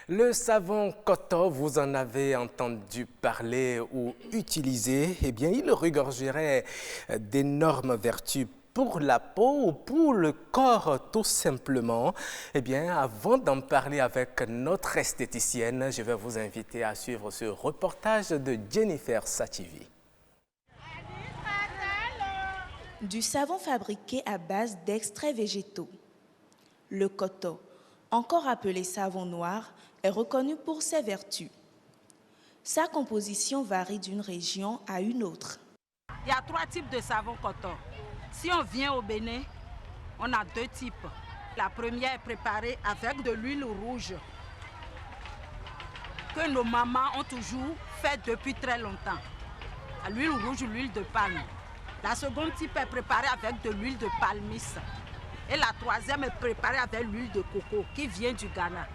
Le savon Koto, vous en avez entendu parler ou utiliser, eh bien, il regorgerait d'énormes vertus pour la peau ou pour le corps tout simplement. Eh bien, avant d'en parler avec notre esthéticienne, je vais vous inviter à suivre ce reportage de Jennifer Sativi. Du savon fabriqué à base d'extraits végétaux. Le Koto, encore appelé savon noir, est reconnu pour ses vertus. Sa composition varie d'une région à une autre. Il y a 3 types de savon Koto. Si on vient au Bénin, on a 2 types. La première est préparée avec de l'huile rouge que nos mamans ont toujours fait depuis très longtemps. L'huile rouge, l'huile de palme. La seconde type est préparée avec de l'huile de palmis. Et la troisième est préparée avec l'huile de coco qui vient du Ghana.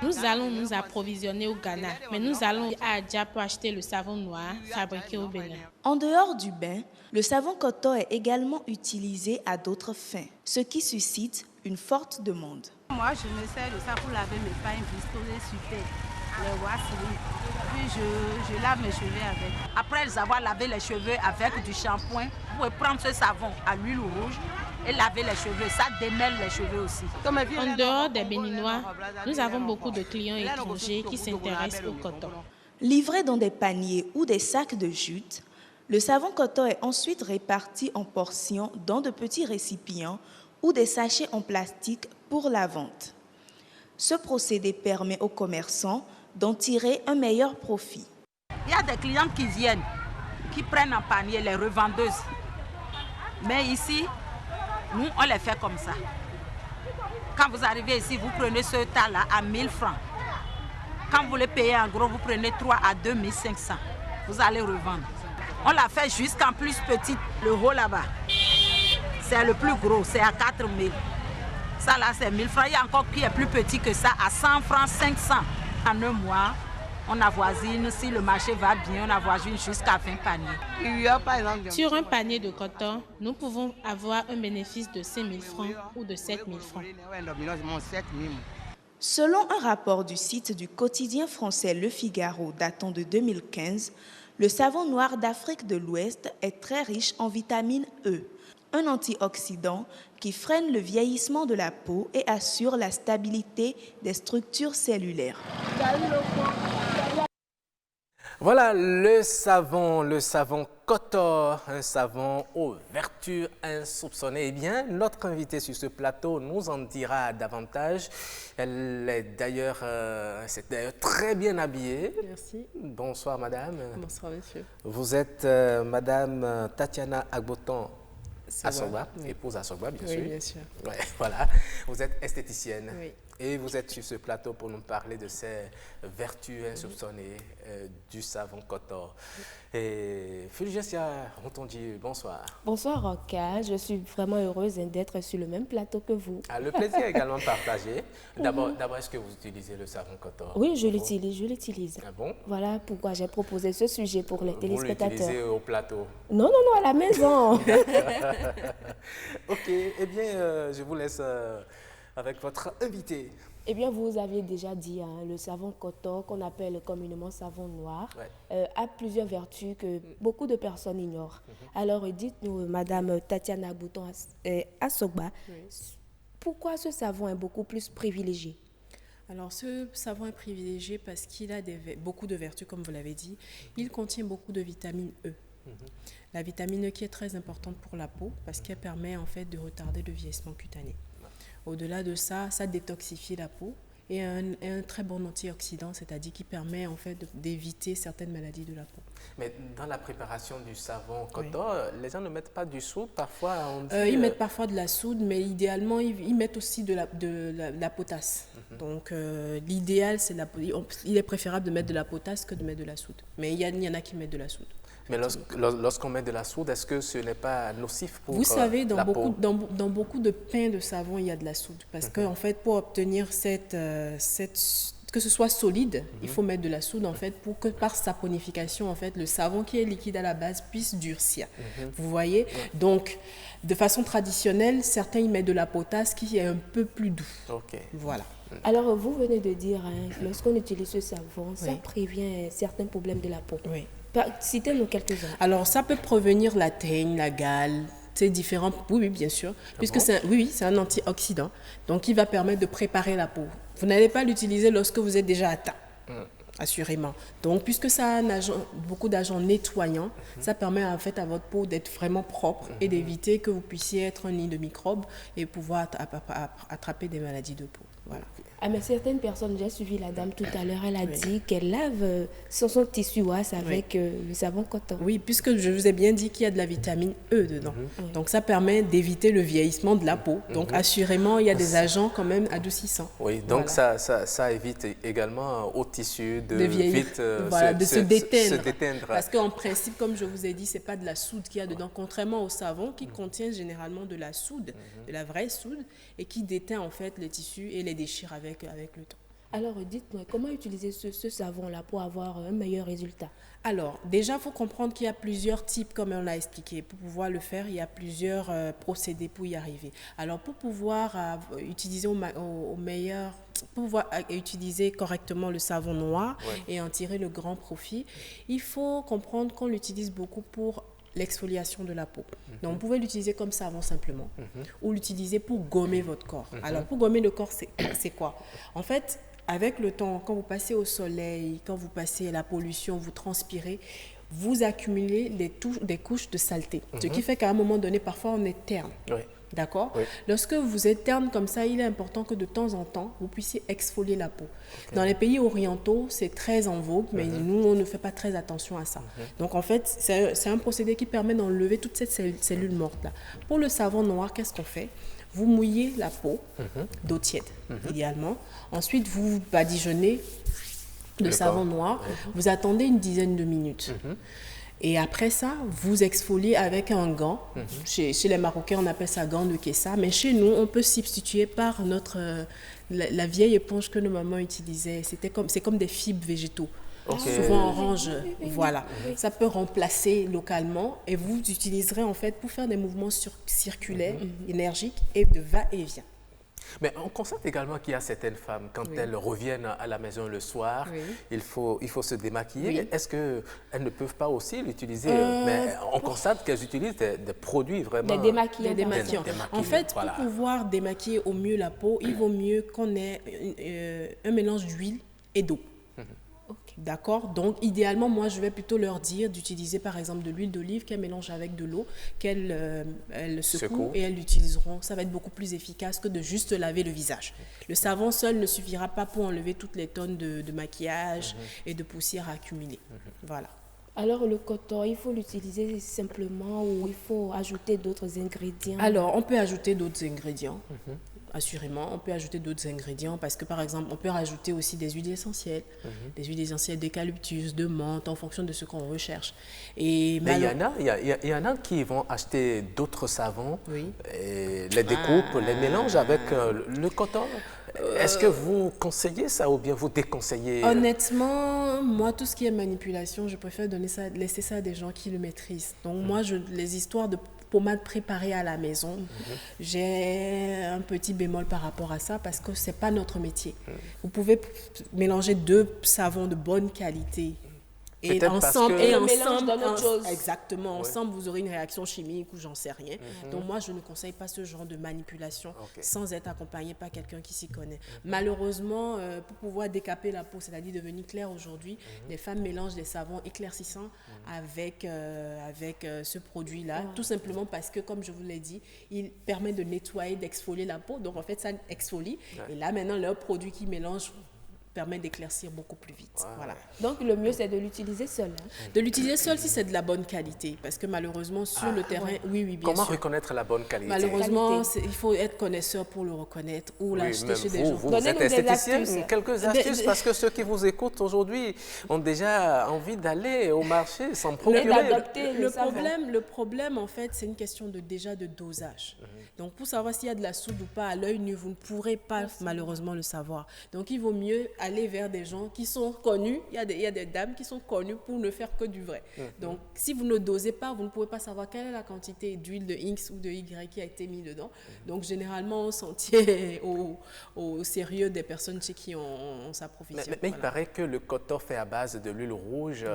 Nous allons nous approvisionner au Ghana, mais nous allons à Adja pour acheter le savon noir fabriqué au Bénin. En dehors du bain, le savon Koto est également utilisé à d'autres fins, ce qui suscite une forte demande. Moi, je me sers de ça pour laver mes pains, pistolets, super, les wassili. Puis je lave mes cheveux avec. Après avoir lavé les cheveux avec du shampoing, vous pouvez prendre ce savon à l'huile rouge et laver les cheveux. Ça démêle les cheveux aussi. En dehors des Béninois, nous avons beaucoup de clients étrangers qui s'intéressent au coton. Livré dans des paniers ou des sacs de jute, le savon Koto est ensuite réparti en portions dans de petits récipients ou des sachets en plastique pour la vente. Ce procédé permet aux commerçants d'en tirer un meilleur profit. Il y a des clients qui viennent, qui prennent en panier les revendeuses. Mais ici, nous, on les fait comme ça. Quand vous arrivez ici, vous prenez ce tas-là à 1000 francs. Quand vous les payez en gros, vous prenez 3 à 2500. Vous allez revendre. On l'a fait jusqu'en plus petite, le haut là-bas. C'est le plus gros, c'est à 4000. Ça là, c'est 1000 francs. Il y a encore qui est plus petit que ça, à 100 francs, 500. En un mois, on avoisine, si le marché va bien, on avoisine jusqu'à 20 paniers. Sur un panier de coton, nous pouvons avoir un bénéfice de 5 000 francs ou de 7 000 francs. Selon un rapport du site du quotidien français Le Figaro datant de 2015, le savon noir d'Afrique de l'Ouest est très riche en vitamine E, un antioxydant qui freine le vieillissement de la peau et assure la stabilité des structures cellulaires. Voilà le savon Koto, un savon aux vertus insoupçonnées. Eh bien, notre invitée sur ce plateau nous en dira davantage. C'est d'ailleurs très bien habillée. Merci. Bonsoir madame. Bonsoir monsieur. Vous êtes madame Tatiana Agboton Asogba, oui. Épouse Asogba bien sûr. Oui, bien sûr. Ouais, voilà. Vous êtes esthéticienne. Oui. Et vous êtes sur ce plateau pour nous parler de ces vertus insoupçonnées du savon Koto. Et Fulgencia Rontondier, bonsoir. Bonsoir Roca, je suis vraiment heureuse d'être sur le même plateau que vous. Ah, le plaisir est également partagé. D'abord, est-ce que vous utilisez le savon Koto? Oui, je l'utilise. Ah bon? Voilà pourquoi j'ai proposé ce sujet pour les téléspectateurs. Vous l'utilisez au plateau? Non, à la maison. Ok, eh bien, je vous laisse avec votre invité. Eh bien, vous avez déjà dit, hein, le savon Koto, qu'on appelle communément savon noir, a plusieurs vertus que beaucoup de personnes ignorent. Alors, dites-nous, Madame Tatiana Agboton Asogba, pourquoi ce savon est beaucoup plus privilégié? Alors, ce savon est privilégié parce qu'il a beaucoup de vertus, comme vous l'avez dit. Il contient beaucoup de vitamine E. La vitamine E qui est très importante pour la peau parce qu'elle permet en fait de retarder le vieillissement cutané. Au-delà de ça, ça détoxifie la peau et un très bon antioxydant, c'est-à-dire qui permet en fait d'éviter certaines maladies de la peau. Mais dans la préparation du savon Koto, les gens ne mettent pas du soude parfois? Ils mettent parfois de la soude, mais idéalement, ils mettent aussi de la potasse. Donc, l'idéal, il est préférable de mettre de la potasse que de mettre de la soude. Mais il y en a qui mettent de la soude. Mais lorsqu'on met de la soude, est-ce que ce n'est pas nocif pour Vous savez, la peau? dans beaucoup de pains de savon, il y a de la soude. Parce qu'en fait, pour obtenir que ce soit solide, il faut mettre de la soude en fait pour que par saponification en fait le savon qui est liquide à la base puisse durcir. Vous voyez? Donc de façon traditionnelle, certains y mettent de la potasse qui est un peu plus doux. Voilà. Alors vous venez de dire, hein, lorsqu'on utilise ce savon, ça prévient certains problèmes de la peau. Oui. Citez-nous quelques-uns. Alors ça peut prévenir la teigne, la gale. C'est différent, oui, bien sûr, puisque c'est un antioxydant, donc il va permettre de préparer la peau. Vous n'allez pas l'utiliser lorsque vous êtes déjà atteint, assurément. Donc, puisque ça a beaucoup d'agents nettoyants, ça permet en fait à votre peau d'être vraiment propre et d'éviter que vous puissiez être un nid de microbes et pouvoir attraper des maladies de peau. Voilà. Ah, mais certaines personnes, j'ai suivi la dame tout à l'heure, elle a dit qu'elle lave son tissu ouasse avec le savon coton. Oui, puisque je vous ai bien dit qu'il y a de la vitamine E dedans. Donc ça permet d'éviter le vieillissement de la peau. Donc assurément, il y a des agents quand même adoucissants. Oui, donc ça évite également au tissu de vieillir, vite de se déteindre. Parce qu'en principe, comme je vous ai dit, ce n'est pas de la soude qu'il y a dedans, contrairement au savon qui contient généralement de la soude, de la vraie soude, et qui déteint en fait les tissus et les déchire avec le temps. Alors, dites-moi, comment utiliser ce savon-là pour avoir un meilleur résultat? Alors, déjà, il faut comprendre qu'il y a plusieurs types, comme on l'a expliqué. Pour pouvoir le faire, il y a plusieurs procédés pour y arriver. Alors, pour pouvoir utiliser au meilleur, pour pouvoir utiliser correctement le savon noir et en tirer le grand profit, il faut comprendre qu'on l'utilise beaucoup pour l'exfoliation de la peau. Donc, vous pouvez l'utiliser comme savon simplement ou l'utiliser pour gommer votre corps. Alors, pour gommer le corps, c'est quoi? En fait, avec le temps, quand vous passez au soleil, quand vous passez la pollution, vous transpirez, vous accumulez des couches de saleté. Ce qui fait qu'à un moment donné, parfois, on est terne. D'accord? Lorsque vous êtes terne comme ça, il est important que de temps en temps, vous puissiez exfolier la peau. Dans les pays orientaux, c'est très en vogue, mais nous, on ne fait pas très attention à ça. Donc, en fait, c'est un procédé qui permet d'enlever toute cette cellule morte-là. Pour le savon noir, qu'est-ce qu'on fait? Vous mouillez la peau d'eau tiède, idéalement. Ensuite, vous badigeonnez le savon noir. Vous attendez une dizaine de minutes. Et après ça, vous exfoliez avec un gant. Chez les Marocains, on appelle ça gant de Kessa. Mais chez nous, on peut substituer par la vieille éponge que nos mamans utilisaient. C'est comme des fibres végétaux. Souvent orange, voilà. Ça peut remplacer localement et vous utiliserez en fait pour faire des mouvements circulaires, énergiques et de va-et-vient. Mais on constate également qu'il y a certaines femmes, quand elles reviennent à la maison le soir, il faut se démaquiller. Est-ce qu'elles ne peuvent pas aussi l'utiliser? Mais on constate qu'elles utilisent des produits vraiment... Des démaquillants. Des démaquillants. En fait, pour pouvoir démaquiller au mieux la peau, il vaut mieux qu'on ait un mélange d'huile et d'eau. D'accord? Donc, idéalement, moi, je vais plutôt leur dire d'utiliser, par exemple, de l'huile d'olive qu'elles mélangent avec de l'eau, qu'elles secouent et elles l'utiliseront. Ça va être beaucoup plus efficace que de juste laver le visage. Le savon seul ne suffira pas pour enlever toutes les tonnes de maquillage et de poussière accumulée. Voilà. Alors, le coton, il faut l'utiliser simplement ou il faut ajouter d'autres ingrédients? Alors, on peut ajouter d'autres ingrédients. Assurément, on peut ajouter d'autres ingrédients parce que, par exemple, on peut rajouter aussi des huiles essentielles, des huiles essentielles d'eucalyptus, de menthe, en fonction de ce qu'on recherche. Mais il y en a qui vont acheter d'autres savons, et les découpent, les mélangent avec le coton. Est-ce que vous conseillez ça ou bien vous déconseillez? Honnêtement, moi, tout ce qui est manipulation, je préfère laisser ça à des gens qui le maîtrisent. Donc, moi, les histoires de pommade préparée à la maison, j'ai un petit bémol par rapport à ça parce que ce n'est pas notre métier. Vous pouvez mélanger deux savons de bonne qualité. Et ensemble, exactement, ensemble, vous aurez une réaction chimique ou j'en sais rien. Donc moi, je ne conseille pas ce genre de manipulation sans être accompagné par quelqu'un qui s'y connaît. Malheureusement, pour pouvoir décaper la peau, c'est-à-dire devenir claire aujourd'hui, les femmes mélangent des savons éclaircissants avec ce produit-là, tout simplement parce que, comme je vous l'ai dit, il permet de nettoyer, d'exfolier la peau. Donc en fait, ça exfolie. Et là, maintenant, leur produit qui mélange permet d'éclaircir beaucoup plus vite. Voilà. Donc, le mieux, c'est de l'utiliser seul. De l'utiliser seul si c'est de la bonne qualité. Parce que malheureusement, sur le terrain, bien Comment sûr. reconnaître la bonne qualité? Malheureusement, il faut être connaisseur pour le reconnaître ou l'acheter chez des gens. Vous êtes esthéticienne, quelques astuces, parce que ceux qui vous écoutent aujourd'hui ont déjà envie d'aller au marché sans procurer. Le problème, en fait, c'est une question de dosage. Donc, pour savoir s'il y a de la soude ou pas à l'œil nu, vous ne pourrez pas malheureusement le savoir. Donc, il vaut mieux aller vers des gens qui sont connus. Il y a des dames qui sont connues pour ne faire que du vrai. Donc, si vous ne dosez pas, vous ne pouvez pas savoir quelle est la quantité d'huile de X ou de Y qui a été mise dedans. Donc, généralement, on s'en tient au sérieux des personnes chez qui on s'approvisionne. Mais il paraît que le coton fait à base de l'huile rouge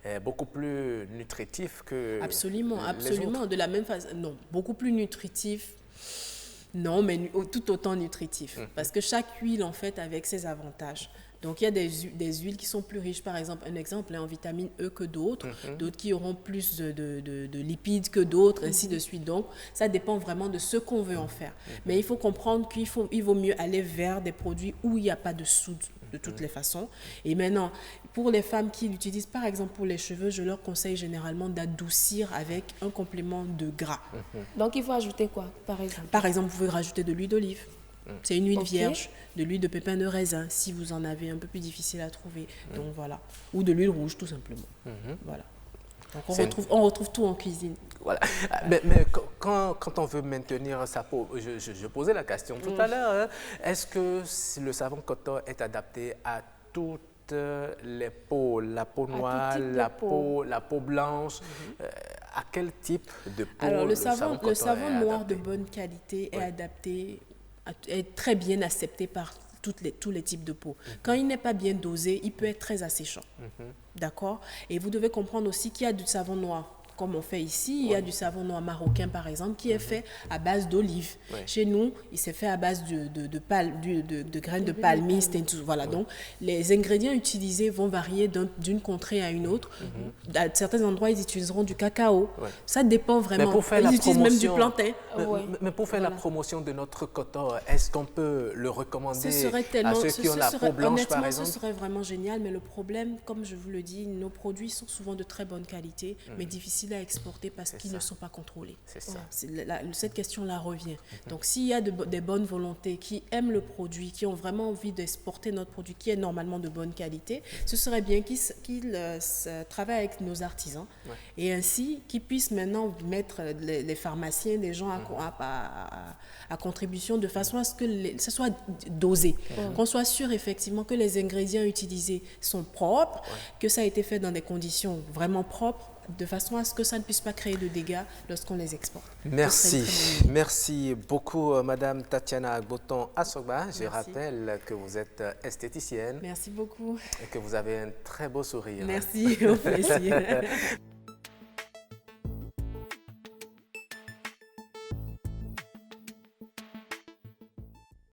est beaucoup plus nutritif que absolument, les absolument. autres. De la même façon, non, beaucoup plus nutritif. Non, mais tout autant nutritif. Parce que chaque huile, en fait, avec ses avantages. Donc, il y a des huiles qui sont plus riches, par exemple, un exemple, en vitamine E que d'autres, d'autres qui auront plus de lipides que d'autres, ainsi de suite. Donc, ça dépend vraiment de ce qu'on veut en faire. Mais il faut comprendre qu'il vaut mieux aller vers des produits où il n'y a pas de soude, de toutes les façons. Et maintenant, pour les femmes qui l'utilisent, par exemple pour les cheveux, je leur conseille généralement d'adoucir avec un complément de gras. Donc, il faut ajouter quoi, par exemple? Par exemple, vous pouvez rajouter de l'huile d'olive. C'est une huile vierge, de l'huile de pépin de raisin, si vous en avez un peu plus difficile à trouver. Donc voilà. Ou de l'huile rouge, tout simplement. Voilà. Donc on retrouve tout en cuisine. Voilà. Mais quand on veut maintenir sa peau, je posais la question tout à l'heure, hein, est-ce que le savon coton est adapté à toutes les peaux, la peau noire, la peau blanche, à quel type de peau? Alors le savon savon noir de bonne qualité est adapté, est très bien accepté par tous les types de peau. Quand il n'est pas bien dosé, il peut être très asséchant. D'accord? Et vous devez comprendre aussi qu'il y a du savon noir. Comme on fait ici, il y a du savon noir marocain, par exemple, qui est fait à base d'olive. Chez nous, il s'est fait à base de graines de palmiste et tout. Voilà. Donc, les ingrédients utilisés vont varier d'une contrée à une autre. À certains endroits, ils utiliseront du cacao. Ça dépend vraiment. Mais pour faire ils utilisent même du plantain. Mais pour faire la promotion de notre coton, est-ce qu'on peut le recommander à ceux qui ont la peau blanche, par exemple? Ce serait vraiment génial, mais le problème, comme je vous le dis, nos produits sont souvent de très bonne qualité, mais difficiles à exporter parce qu'ils ne sont pas contrôlés. C'est ça. Cette question-là revient. Donc, s'il y a des bonnes volontés qui aiment le produit, qui ont vraiment envie d'exporter notre produit qui est normalement de bonne qualité, ce serait bien qu'ils travaillent avec nos artisans et ainsi qu'ils puissent maintenant mettre les pharmaciens, des gens à contribution de façon à ce que ce soit dosé. Qu'on soit sûr effectivement que les ingrédients utilisés sont propres, que ça a été fait dans des conditions vraiment propres, de façon à ce que ça ne puisse pas créer de dégâts lorsqu'on les exporte. Merci. Merci beaucoup, Madame Tatiana Agboton Assogba. Je rappelle que vous êtes esthéticienne. Merci beaucoup. Et que vous avez un très beau sourire. Merci, au plaisir.